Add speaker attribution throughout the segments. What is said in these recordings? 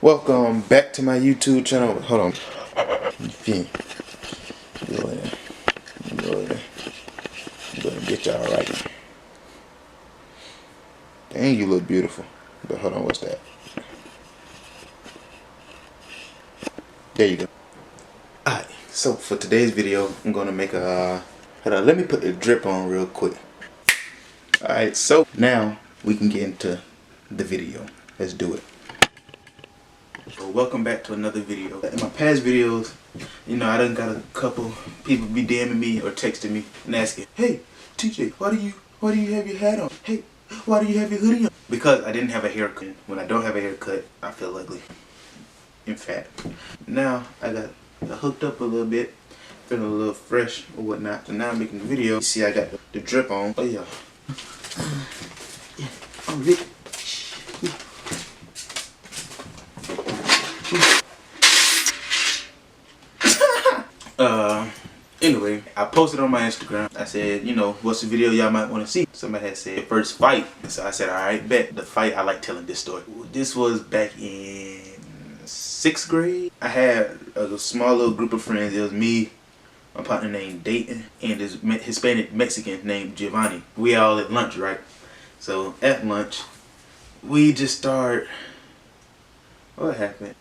Speaker 1: Welcome back to my YouTube channel. Hold on. Go ahead. Go ahead. Go ahead and get y'all right. Dang, you look beautiful. But hold on, what's that? There you go. Alright, so for today's video, I'm gonna make a hold on, let me put the drip on real quick. Alright, so now we can get into the video. Let's do it. So welcome back to another video. In my past videos, I done got a couple people be DMing me or texting me and asking, "Hey, TJ, why do you have your hat on? Hey, why do you have your hoodie on?" Because I didn't have a haircut. When I don't have a haircut, I feel ugly. In fact, now I got hooked up a little bit, feeling a little fresh or whatnot. So now I'm making the video. You see, I got the drip on. Oh yeah. Oh, Rick. Anyway, I posted on my Instagram. I said, what's the video y'all might want to see? Somebody had said first fight. So I said, alright, bet. The fight, I like telling this story. This was back in 6th grade. I had a small little group of friends. It was me, my partner named Dayton, and this Hispanic Mexican named Giovanni. We all at lunch, right? So at lunch, we just start. What happened?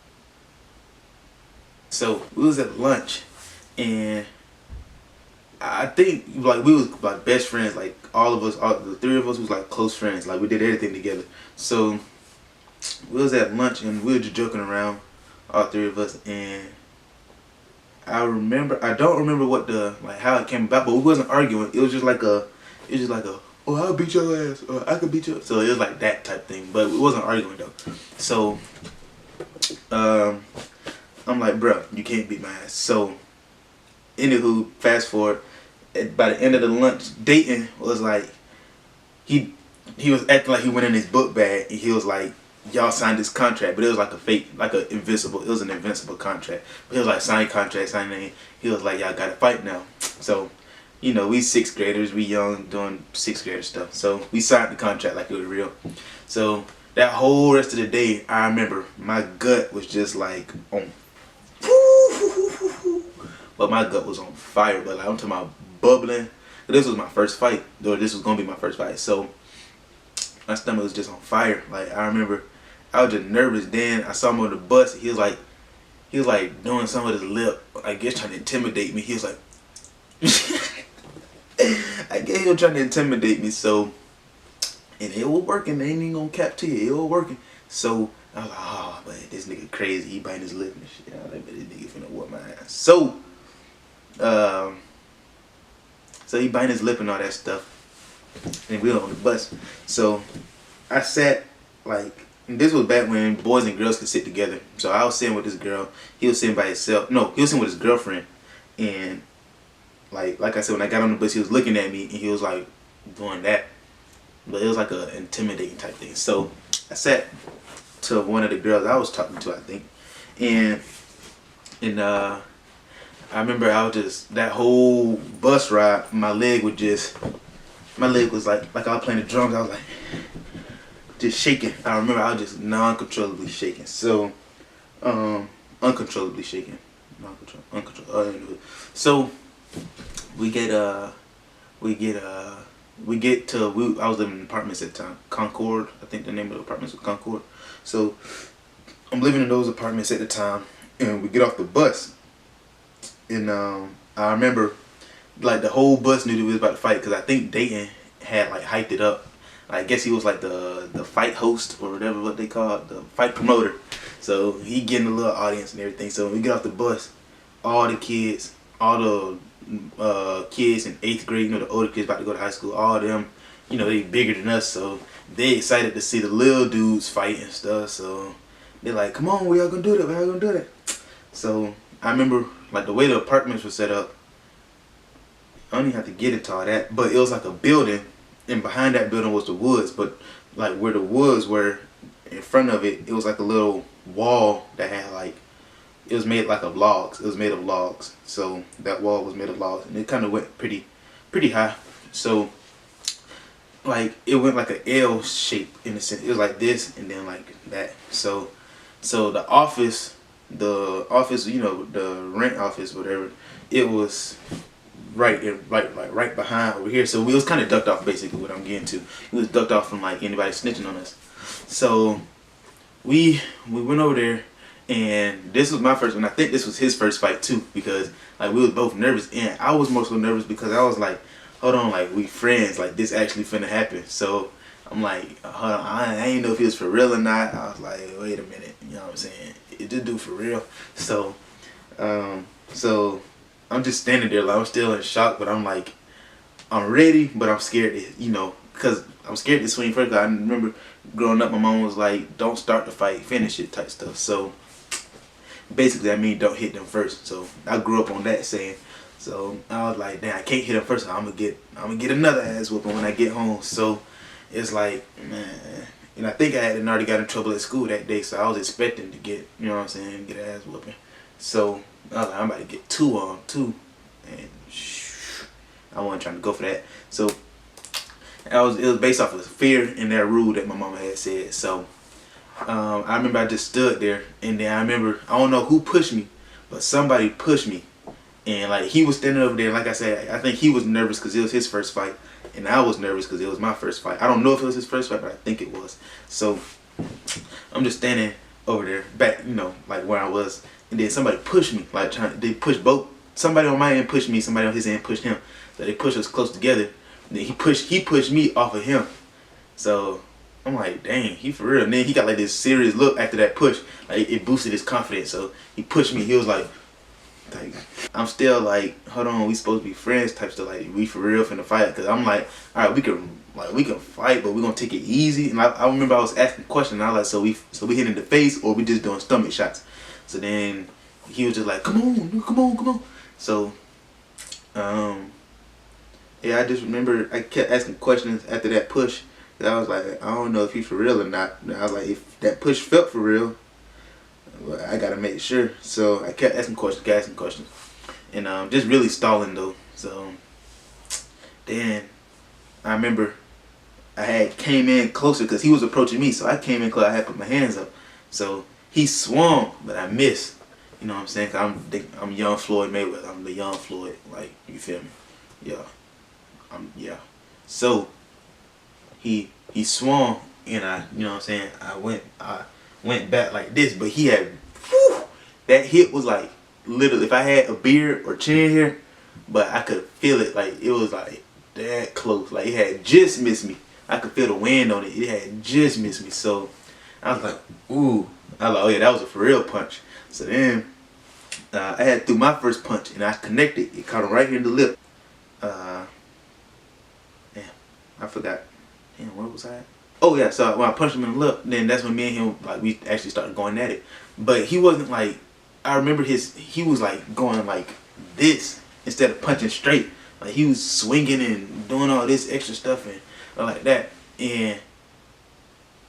Speaker 1: So we was at lunch, and I think like we was like best friends. Like all of us, the three of us was like close friends. Like we did everything together. So we was at lunch and we were just joking around, all three of us. And I don't remember what how it came about, but we wasn't arguing. It was just like a, oh, I'll beat your ass, or I could beat you. So it was like that type thing, but we wasn't arguing though. So I'm like, bro, you can't beat my ass. So anywho, fast forward, by the end of the lunch, Dayton was like, he was acting like he went in his book bag, and he was like, y'all signed this contract, but it was like a fake, like it was an invincible contract. But he was like, sign contract, sign name. He was like, y'all gotta fight now. So, we 6th graders, we young, doing 6th grader stuff. So we signed the contract like it was real. So that whole rest of the day, I remember my gut was just like on, but my gut was on fire. But like, I'm talking about bubbling. This was my first fight, though. This was gonna be my first fight. So my stomach was just on fire. Like I remember, I was just nervous. Then I saw him on the bus. He was like doing something with his lip, I guess trying to intimidate me. He was like, I guess he was trying to intimidate me. So, and it was working. They ain't even gonna cap to you. It was working. So I was like, oh, but this nigga crazy. He biting his lip and shit. I was like, this nigga finna whoop my ass. So, so he biting his lip and all that stuff. And we were on the bus. So I sat and this was back when boys and girls could sit together. So I was sitting with this girl. He was sitting by himself. No, he was sitting with his girlfriend. And like I said, when I got on the bus, he was looking at me and he was like doing that. But it was like a intimidating type thing. So I sat to one of the girls I was talking to, I think. And I remember I was just, that whole bus ride, my leg was like I was playing the drums. I was like just shaking. I remember I was just non-controllably shaking. So uncontrollably shaking. Uncontrollably. So I was living in apartments at the time. Concord, I think the name of the apartments was Concord. So I'm living in those apartments at the time, and we get off the bus, and I remember like the whole bus knew that we was about to fight, because I think Dayton had like hyped it up. I guess he was like the fight host or whatever what they call it, the fight promoter. So he getting a little audience and everything. So when we get off the bus, all the kids in 8th grade, the older kids about to go to high school, all of them, they bigger than us, so they excited to see the little dudes fight and stuff. So they're like, come on, we all gonna do that, we all gonna do that. So I remember like the way the apartments were set up, I don't even have to get into all that, but it was like a building, and behind that building was the woods. But like where the woods were, in front of it, it was like a little wall that had like, it was made like of logs. It was made of logs. So that wall was made of logs, and it kind of went pretty high. So like it went like an L shape in a sense. It was like this and then like that. So So the office, you know, the rent office, whatever, it was right behind over here. So we was kind of ducked off, basically what I'm getting to. We was ducked off from like anybody snitching on us. So we went over there, and this was my first one. I think this was his first fight too, because like we was both nervous, and I was more so nervous because I was like, hold on, like we friends, like this actually finna happen. So I'm like, hold on, I ain't know if he was for real or not. I was like, wait a minute, you know what I'm saying? Is this dude for real? So, so I'm just standing there, like I'm still in shock, but I'm like, I'm ready, but I'm scared, you know, because I'm scared to swing first. I remember growing up, my mom was like, don't start the fight, finish it type stuff. So basically, I mean, don't hit them first. So I grew up on that saying. So I was like, damn, I can't hit them first. I'm gonna get another ass whooping when I get home. So it's like, man, and I think I had already got in trouble at school that day. So I was expecting to get, you know what I'm saying, get an ass whooping. So I was like, I'm about to get two on two, and I wasn't trying to go for that. So it was based off of fear and that rule that my mama had said. So I remember I just stood there, and then I remember, I don't know who pushed me, but somebody pushed me, and like he was standing over there. Like I said, I think he was nervous because it was his first fight, and I was nervous because it was my first fight. I don't know if it was his first fight, but I think it was. So I'm just standing over there, back, you know, like where I was, and then somebody pushed me, like they pushed both. Somebody on my end pushed me, somebody on his end pushed him. So they pushed us close together. And then he pushed me off of him. So I'm like, dang, he for real. And then he got like this serious look after that push. Like it boosted his confidence. So he pushed me. He was like I'm still like, hold on, we supposed to be friends type stuff. Like we for real finna fight. Cause I'm like, all right, we can fight, but we gonna take it easy. And I remember I was asking questions. And I was like, so we hit in the face, or we just doing stomach shots. So then he was just like, come on. So yeah, I just remember I kept asking questions after that push. I was like, I don't know if he's for real or not. And I was like, if that push felt for real, well, I gotta make sure. So I kept asking questions, and just really stalling though. So then I remember I had came in closer because he was approaching me. So I came in close. I had put my hands up. So he swung, but I missed. You know what I'm saying? Cause I'm young Floyd Mayweather. I'm the young Floyd. Like, you feel me? Yeah. Yeah. So he swung, and you know what I'm saying, I went back like this, but he had, whew, that hit was like literally, if I had a beard or chin here, but I could feel it, like it was like that close, like it had just missed me. I could feel the wind on it. It had just missed me. So I was like, ooh. I was like, oh yeah, that was a for real punch. So then I had threw my first punch, and I connected. It caught him right here in the lip. Damn, I forgot. Damn, where was I at? Oh yeah, so when I punched him in the lip, then that's when me and him, like, we actually started going at it. But he wasn't like, I remember he was like going like this instead of punching straight. Like he was swinging and doing all this extra stuff and like that. And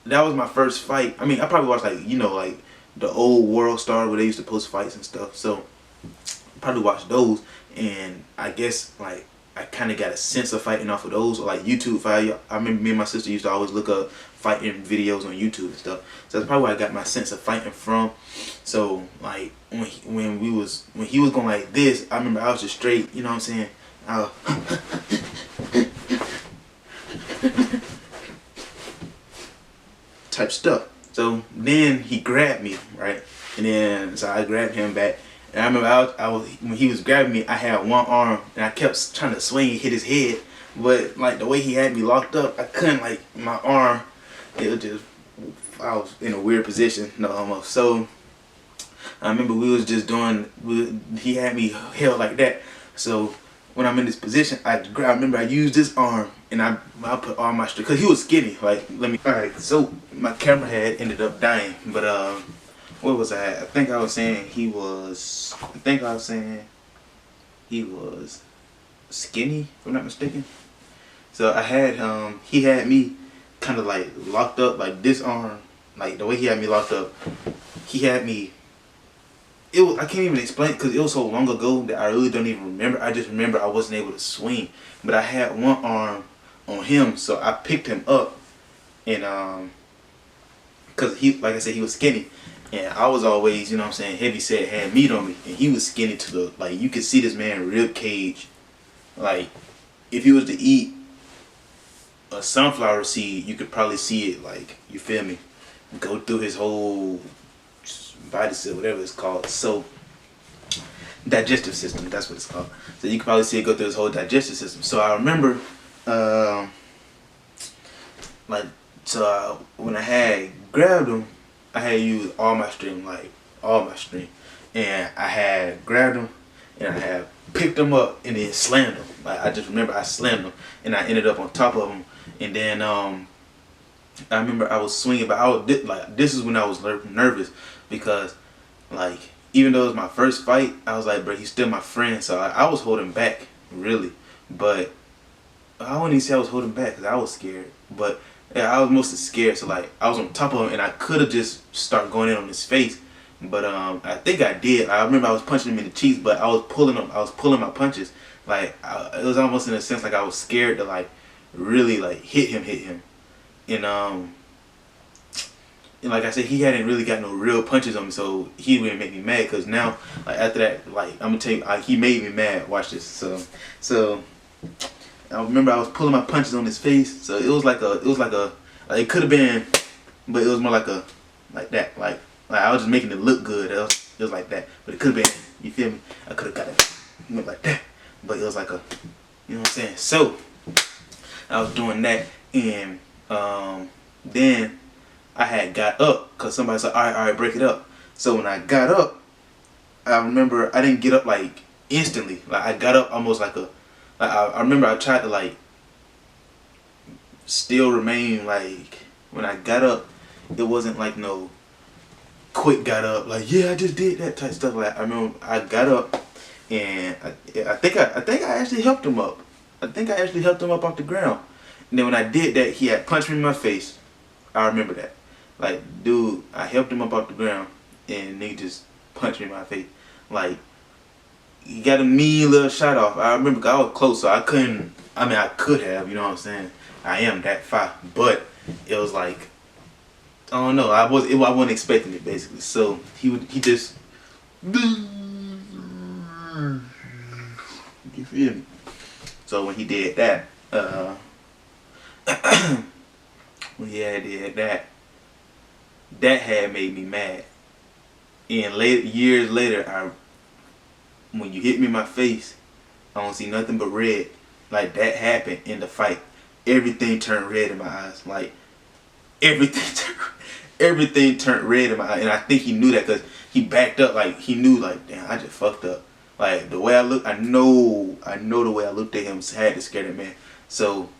Speaker 1: that was my first fight. I mean, I probably watched like, you know, like the old World Star where they used to post fights and stuff. So I probably watched those, and I guess like I kind of got a sense of fighting off of those, or like YouTube fight. I remember me and my sister used to always look up fighting videos on YouTube and stuff. So that's probably where I got my sense of fighting from. So like when he was going like this, I remember I was just straight, you know what I'm saying? Type stuff. So then he grabbed me, right? And then so I grabbed him back. And I remember I was when he was grabbing me, I had one arm and I kept trying to swing and hit his head, but like the way he had me locked up, I couldn't, like my arm, it was just, I was in a weird position, no homo. So I remember we was just doing, he had me held like that. So when I'm in this position, I remember I used this arm and I put all my strength, cause he was skinny. Like alright, so my camera had ended up dying, but what was I at? I think I was saying he was skinny, if I'm not mistaken. So I had he had me kind of like locked up, like this arm, like the way he had me locked up, he had me, I can't even explain it because it was so long ago that I really don't even remember. I just remember I wasn't able to swing, but I had one arm on him, so I picked him up, and cause he, like I said, he was skinny. And I was always, you know what I'm saying, heavy set, had meat on me. And he was skinny to the, like, you could see this man rib cage. Like, if he was to eat a sunflower seed, you could probably see it, like, you feel me, go through his whole body cell, whatever it's called. So, digestive system, that's what it's called. So you could probably see it go through his whole digestive system. So I remember, like, so when I had grabbed him, I had used all my strength, like all my strength, and I had grabbed him, and I had picked him up and then slammed him. Like, I just remember I slammed him, and I ended up on top of him, and then I remember I was swinging, but I was like, this is when I was nervous because, like, even though it was my first fight, I was like, bro, he's still my friend, so I was holding back, really. But I wouldn't even say I was holding back because I was scared. But yeah, I was mostly scared, so like I was on top of him, and I could have just started going in on his face, but I think I did. I remember I was punching him in the cheeks, but I was pulling him. I was pulling my punches. Like, it was almost in a sense like I was scared to like really like hit him, and like I said, he hadn't really got no real punches on me, so he wouldn't make me mad. Cause now, like after that, like I'm gonna tell you, he made me mad. Watch this. So I remember I was pulling my punches on his face. So it was like like it could have been, but it was more like that. Like I was just making it look good. It was like that, but it could have been. You feel me? I could have got it like that, but it was like you know what I'm saying. So I was doing that, and then I had got up because somebody said, all right, break it up. So when I got up, I remember I didn't get up like instantly. Like I got up almost like I remember I tried to like still remain like, when I got up, it wasn't like no quick got up, like, yeah, I just did that type stuff. Like I remember I got up, and I think I actually helped him up. I think I actually helped him up off the ground. And then when I did that, he had punched me in my face. I remember that. Like, dude, I helped him up off the ground, and he just punched me in my face. Like, he got a mean little shot off. I remember 'cause I was close, so I couldn't. I mean, I could have, you know what I'm saying? I am that far, but it was like, I don't know. I wasn't expecting it basically. So he just, you feel me? So when he did that, when he did that, that had made me mad. And years later, when you hit me in my face, I don't see nothing but red. Like, that happened in the fight. Everything turned red in my eyes. Like, everything turned red in my eyes. And I think he knew that because he backed up. Like, he knew, like, damn, I just fucked up. Like, the way I look, I know the way I looked at him had to scare that man. So,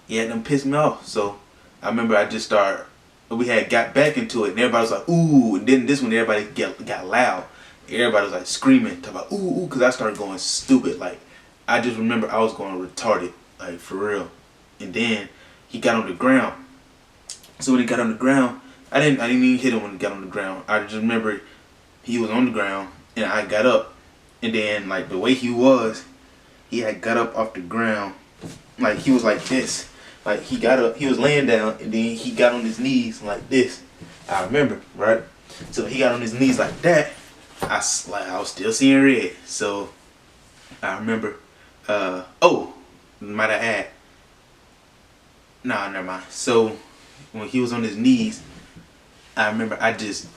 Speaker 1: yeah, them pissed me off. So, I remember I just started, we had got back into it, and everybody was like, ooh. And then this one, everybody got loud. Everybody was like screaming, talking about ooh, because I started going stupid. Like, I just remember I was going retarded, like, for real. And then he got on the ground. So when he got on the ground, I didn't even hit him when he got on the ground. I just remember he was on the ground, and I got up. And then, like, the way he had got up off the ground, like, he was like this. Like, he got up, he was laying down, and then he got on his knees like this. I remember, right? So he got on his knees like that. I was still seeing red. So I remember, might have had, nah, never mind. So when he was on his knees, I remember I just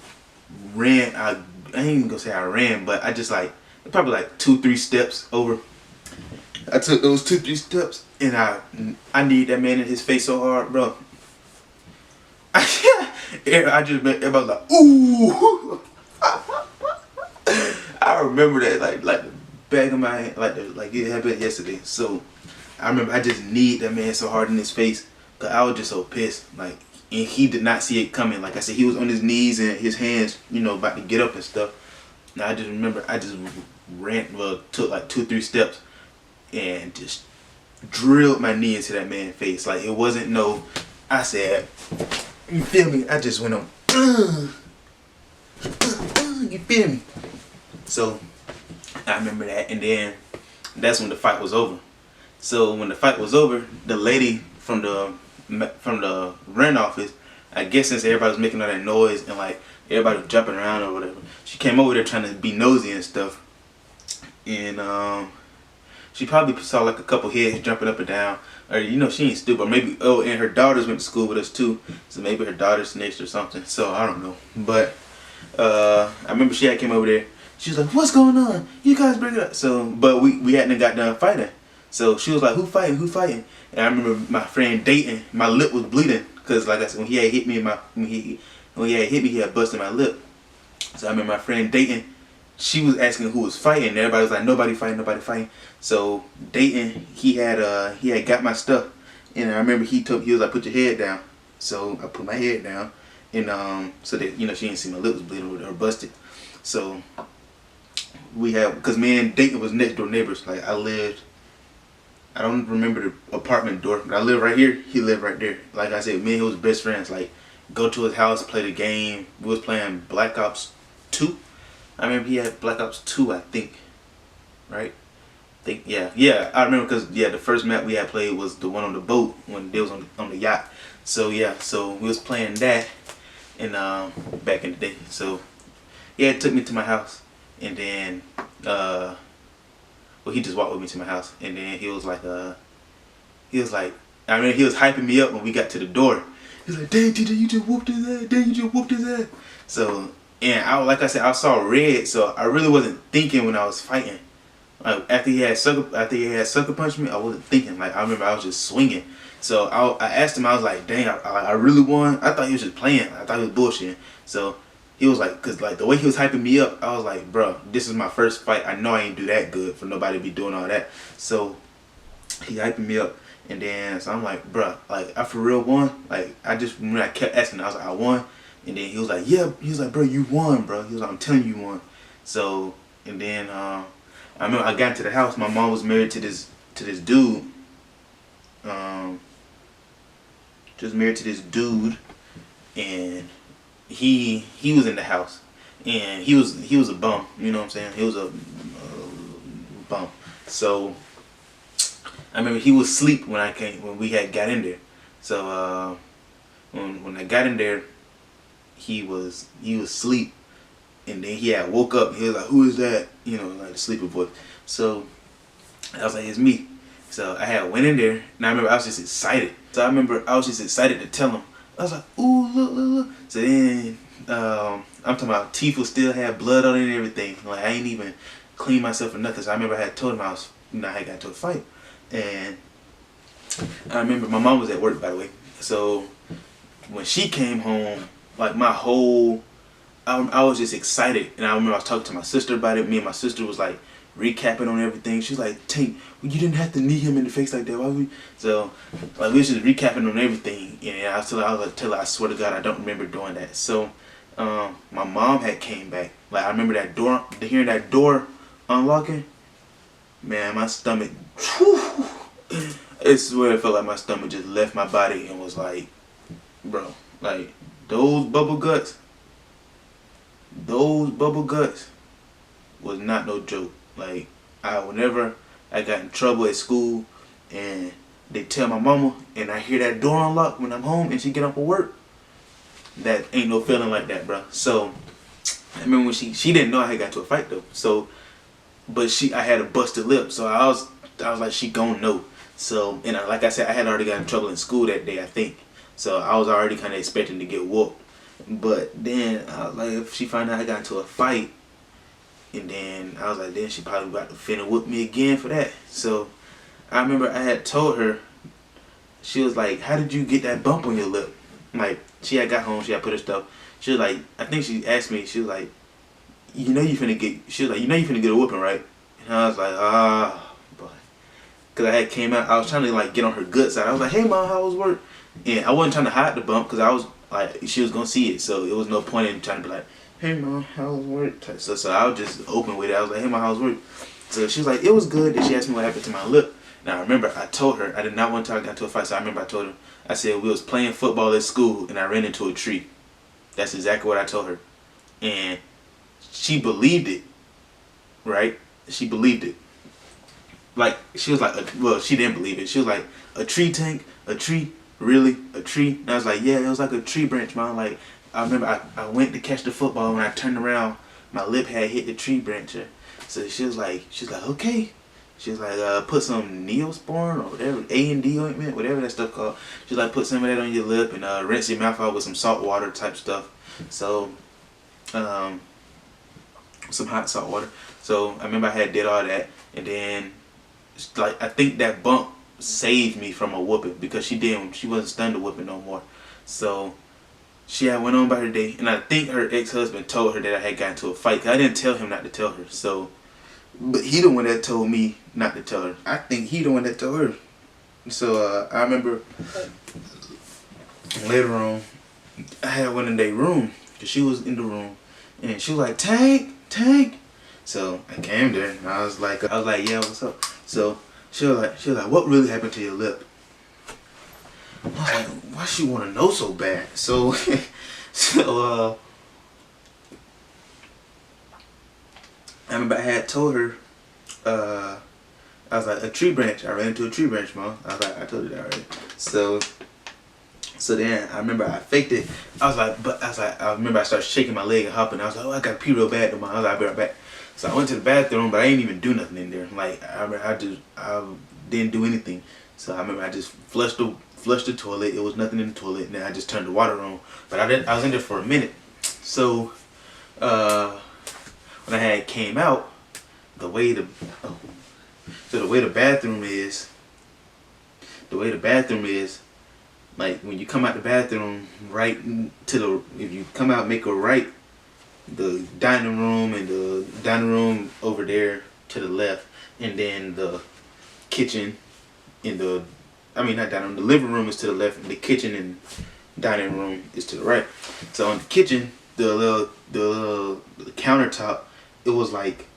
Speaker 1: ran. I ain't even gonna say I ran, but I just like, probably like 2-3 steps over. I took those 2-3 steps, and I need that man in his face so hard, bro. I just met everybody like, ooh. I remember that like the back of my head, like it happened yesterday. So I remember I just kneed that man so hard in his face, cause I was just so pissed. Like, and he did not see it coming. Like I said, he was on his knees and his hands, you know, about to get up and stuff. And I just remember I just took like 2-3 steps and just drilled my knee into that man's face. Like, it wasn't no, I said, you feel me? I just went on, you feel me? So I remember that, and then that's when the fight was over. So when the fight was over, the lady from the rent office, I guess since everybody was making all that noise and like everybody was jumping around or whatever. She came over there trying to be nosy and stuff, and she probably saw like a couple heads jumping up and down, or she ain't stupid. Or maybe and her daughters went to school with us too, so maybe her daughter snitched or something. So I don't know, but I remember she had came over there. She was like, "What's going on? You guys bring it up." So, but we hadn't got done fighting. So she was like, "Who fighting? Who fighting?" And I remember my friend Dayton. My lip was bleeding because, like I said, when he had hit me, he had busted my lip. So I remember my friend Dayton. She was asking who was fighting. And everybody was like, "Nobody fighting, nobody fighting." So Dayton, he had got my stuff, and I remember he was like, "Put your head down." So I put my head down, and so that she didn't see my lip was bleeding or busted. So because me and Dayton was next door neighbors. Like I don't remember the apartment door, but I lived right here. He lived right there. Like I said, me and he was best friends. Like, go to his house, play the game. We was playing Black Ops 2. I remember he had Black Ops 2, I think. Right? Yeah. I remember because the first map we had played was the one on the boat when they was on the yacht. So so we was playing that, and back in the day. So it took me to my house, and then he just walked with me to my house, and then he was like, I mean, he was hyping me up when we got to the door. He was like, "Dang, TJ, you just whooped his ass. Dang, you just whooped his ass." So, and like I said, I saw red, so I really wasn't thinking when I was fighting. Like, after he had sucker punched me, I wasn't thinking. Like, I remember I was just swinging. So I asked him, I was like, "Dang, I really won." I thought he was just playing. I thought he was bullshitting. So he was like, cause like the way he was hyping me up, I was like, "Bro, this is my first fight. I know I ain't do that good for nobody to be doing all that." So he hyping me up, and then so I'm like, "Bro, like I for real won." Like I kept asking, I was like, "I won," and then he was like, "Yeah." He was like, "Bro, you won, bro." He was like, "I'm telling you, you won." So and then I remember I got into the house. My mom was married to this dude. Just married to this dude, and he was in the house, and he was a bum. You know what I'm saying? He was a bum. So I remember he was asleep when we had got in there. So when I got in there, he was asleep, and then he had woke up. He was like, "Who is that?" Like the sleepy voice. So I was like, "It's me." So I had went in there, and I remember I was just excited. So I remember I was just excited to tell him. I was like, "Ooh, look." So then I'm talking about teeth will still have blood on it and everything. Like I ain't even clean myself or nothing. So I remember I had told him I had got into a fight, and I remember my mom was at work, by the way. So when she came home, like my whole I was just excited, and I remember I was talking to my sister about it. Me and my sister was like recapping on everything. She's like, "Tank, you didn't have to knee him in the face like that. Why we?" So like we was just recapping on everything, and I was tell her, I swear to God, I don't remember doing that. So my mom had came back. Like I remember hearing that door unlocking. Man, my stomach. Whew, I swear it felt like my stomach just left my body and was like, bro, like those bubble guts was not no joke. Like whenever I got in trouble at school and they tell my mama and I hear that door unlock when I'm home and she get up for work, that ain't no feeling like that, bro. So I remember when she didn't know I had got to a fight though. So but I had a busted lip, so I was like, she gon' know. So and like I said, I had already got in trouble in school that day, I think. So I was already kind of expecting to get whooped. But then I was like, if she found out I got into a fight, and then I was like, then she probably about to finna whoop me again for that. So I remember I had told her, she was like, "How did you get that bump on your lip?" Like she had got home, she had put her stuff. She was like, I think she asked me, she was like, you know you finna get a whooping, right? And I was like, boy. Cause I had came out, I was trying to like get on her good side. I was like, "Hey mom, how was work?" And I wasn't trying to hide the bump because I was like, she was gonna see it, so it was no point in trying to be like, "Hey mom, how was work?" So I was just open with it. I was like, "Hey mom, how was work?" So she was like, "It was good." And she asked me what happened to my lip. Now I remember I told her I did not want to get into a fight. So I remember I told her, I said we was playing football at school and I ran into a tree. That's exactly what I told her, and she believed it. Right? She believed it. Like she was like, well, she didn't believe it. She was like, "A tree, Tank? A tree? Really? A tree?" And I was like, "Yeah, it was like a tree branch, mom. Like I remember I went to catch the football. When I turned around, my lip had hit the tree branch. So she was like, okay. She was like, put some Neosporin or whatever, A&D ointment, whatever that stuff called. She was like, put some of that on your lip and rinse your mouth out with some salt water type stuff. So, some hot salt water. So I remember I did all that, and then like I think that bump saved me from a whooping, because she wasn't stunned to whooping no more. So she had went on by her day, and I think her ex-husband told her that I had gotten into a fight, 'cause I didn't tell him not to tell her. So, but he the one that told me not to tell her. I think he the one that told her. So I remember later on, I had one in their room, cause she was in the room, and she was like, Tank. So I came there, and I was like, yeah, what's up? So she was like, what really happened to your lip? I was like, why she want to know so bad? So, I remember I had told her, I was like, a tree branch. I ran into a tree branch, Mom. I was like, I told you that already. So then I remember I faked it. I remember I started shaking my leg and hopping. I was like, oh, I got to pee real bad. I was like, I'll be right back. So I went to the bathroom, but I didn't even do nothing in there. Like I didn't do anything. So I remember I just flushed the toilet. It was nothing in the toilet, and then I just turned the water on. But I was in there for a minute. So when I came out, the way the bathroom is, like when you come out the bathroom, right to the, if you come out, make a right, the dining room over there to the left, and then the kitchen in the, not dining room, the living room is to the left, and the kitchen and dining room is to the right. So in the kitchen, the countertop, it was like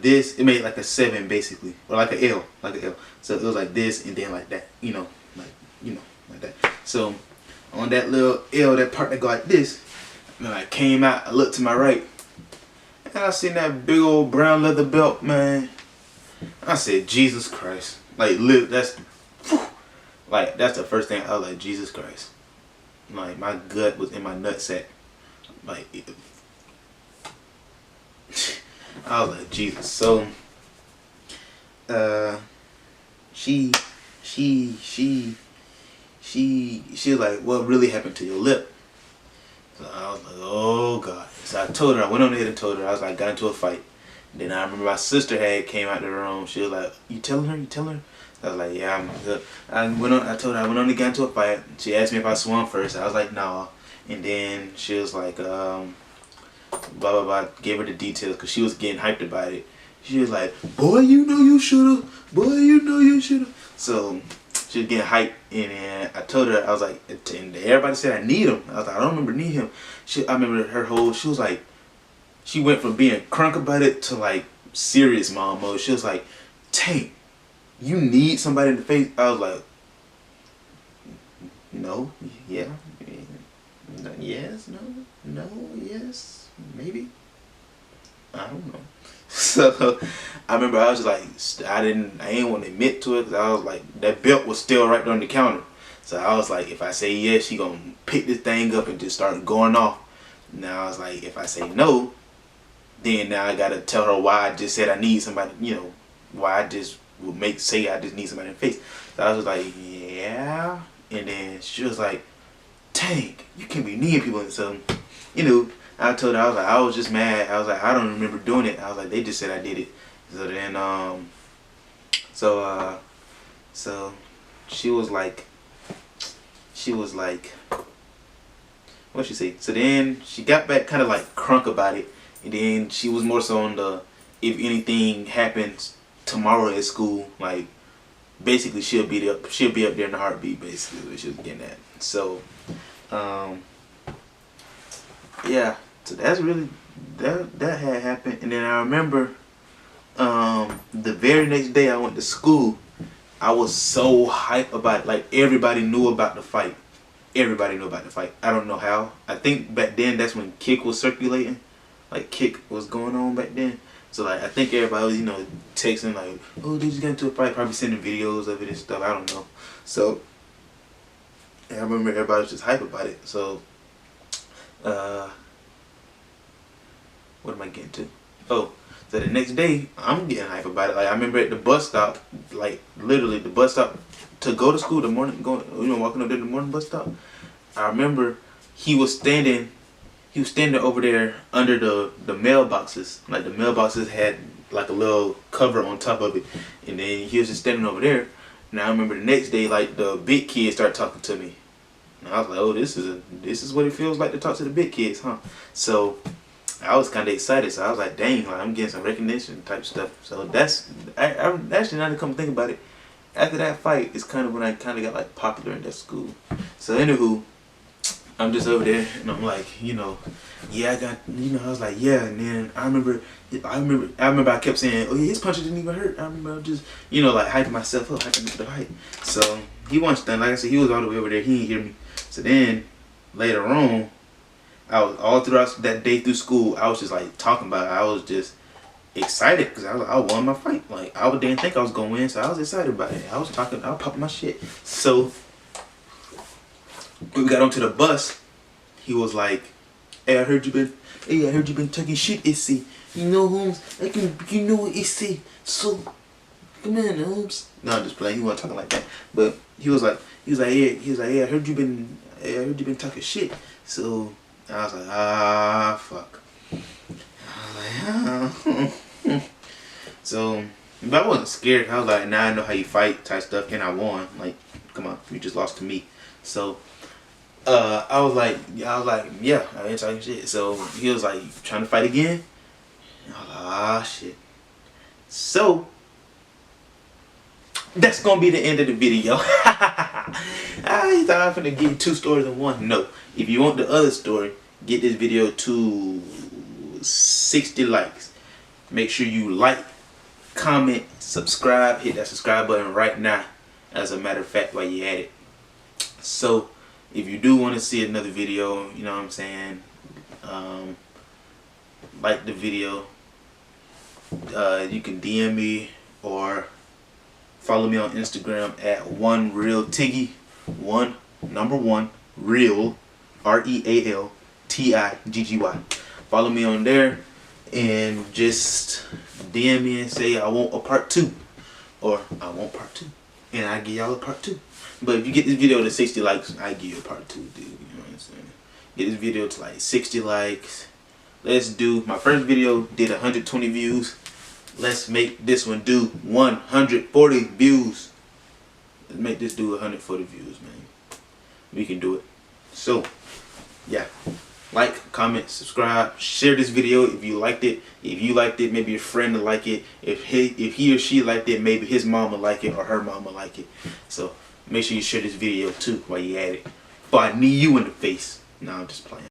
Speaker 1: this. It made like a 7 basically, or like a L. So it was like this, and then like that, like that. So on that little L, that part that go like this, when I came out, I looked to my right, and I seen that big old brown leather belt, man. I said, Jesus Christ. That's the first thing I was like, Jesus Christ. Like my gut was in my nutsack. Like I was like, Jesus. So she was like, what really happened to your lip? So I was like, oh God. So I told her, I went on ahead and told her, I was like, got into a fight. And then I remember my sister came out the room. She was like, you telling her? I was like, yeah, I'm good. I told her I went on to get into a fight. She asked me if I swung first. I was like, no. And then she was like, blah, blah, blah. Gave her the details because she was getting hyped about it. She was like, boy, you know you should've. So she was getting hyped, and then I told her, I was like, and everybody said I need him. I was like, I don't remember need him. I remember she was like, she went from being crunk about it to like serious mom mode. She was like, Tank, you need somebody in the face. I was like, no, yeah, yes, no, yes, maybe. I don't know. So I remember I was just like, I didn't want to admit to it, because I was like, that belt was still right there on the counter. So I was like, if I say yes, she gonna pick this thing up and just start going off. Now I was like, if I say no, then now I gotta tell her why I just said I need somebody, why I just would say I just need somebody in the face. So I was like, yeah. And then she was like, Tank, you can't be needing people and something. I told her, I was just mad. I was like, I don't remember doing it. I was like, they just said I did it. So then, so she was like, what'd she say? So then she got back kind of like crunk about it. And then she was more so on the, if anything happens tomorrow at school, like basically she'll be up there in the heartbeat, basically what she was getting at. So, yeah. So that's really, that had happened. And then I remember the very next day I went to school, I was so hyped about it. Like everybody knew about the fight. I don't know how. I think back then that's when Kick was circulating. Like Kick was going on back then. So like I think everybody was, texting like, oh, they just got into a fight, probably sending videos of it and stuff. I don't know. So I remember everybody was just hype about it. So What am I getting to? Oh, so the next day I'm getting hype about it. Like I remember at the bus stop, like literally the bus stop to go to school the morning, walking up there the morning bus stop. I remember he was standing over there under the mailboxes. Like the mailboxes had like a little cover on top of it, and then he was just standing over there. Now I remember the next day, like the big kids started talking to me, and I was like, oh, this is what it feels like to talk to the big kids, huh? So I was kind of excited. So I was like, dang, like I'm getting some recognition type stuff. So that's I actually, now to come think about it, after that fight is kind of when I kind of got like popular in that school. So anywho, I'm just over there and I'm like, yeah, I got, I was like, yeah, and then I remember I kept saying, oh yeah, his punches didn't even hurt. I remember just, like hyping myself up, hyping up the fight. So he wasn't done. Like I said, he was all the way over there. He didn't hear me. So then later on, I was all throughout that day through school, I was just like talking about it. I was just excited because I won my fight. Like I didn't think I was gonna win, so I was excited about it. I was popping my shit. So when we got onto the bus, he was like, hey, I heard you been talking shit, Issy. You know, Holmes, you know what, Issy. So come on, Holmes. No, I'm just playing. He wasn't talking like that. But he was like, yeah, I heard you been talking shit. So I was like, ah, fuck. I was like, ah. So, but I wasn't scared. I was like, now I know how you fight type stuff, and I won. Like, come on, you just lost to me. So, I was like, yeah, I ain't talking shit. So he was like, trying to fight again? And I was like, ah, shit. So, that's gonna be the end of the video. I thought I was gonna give you 2 stories in one. No. If you want the other story, get this video to 60 likes. Make sure you like, comment, subscribe. Hit that subscribe button right now, as a matter of fact, while you're at it. So, if you do want to see another video, you know what I'm saying, like the video. You can DM me or follow me on Instagram at OneRealTiggy. 1 real REALTIGGY. Follow me on there and just DM me and say I want a part 2 or I want part 2, and I give y'all a part 2. But if you get this video to 60 likes, I give you a part 2, dude. You know what I'm saying? Get this video to like 60 likes. Let's do, my first video did 120 views. Let's make this one do 140 views. Let's make this do 140 views, man. We can do it. So, yeah. Like, comment, subscribe, share this video if you liked it. If you liked it, maybe your friend will like it. If he or she liked it, maybe his mom will like it or her mom will like it. So make sure you share this video too while you at it. But I knee you in the face. No, I'm just playing.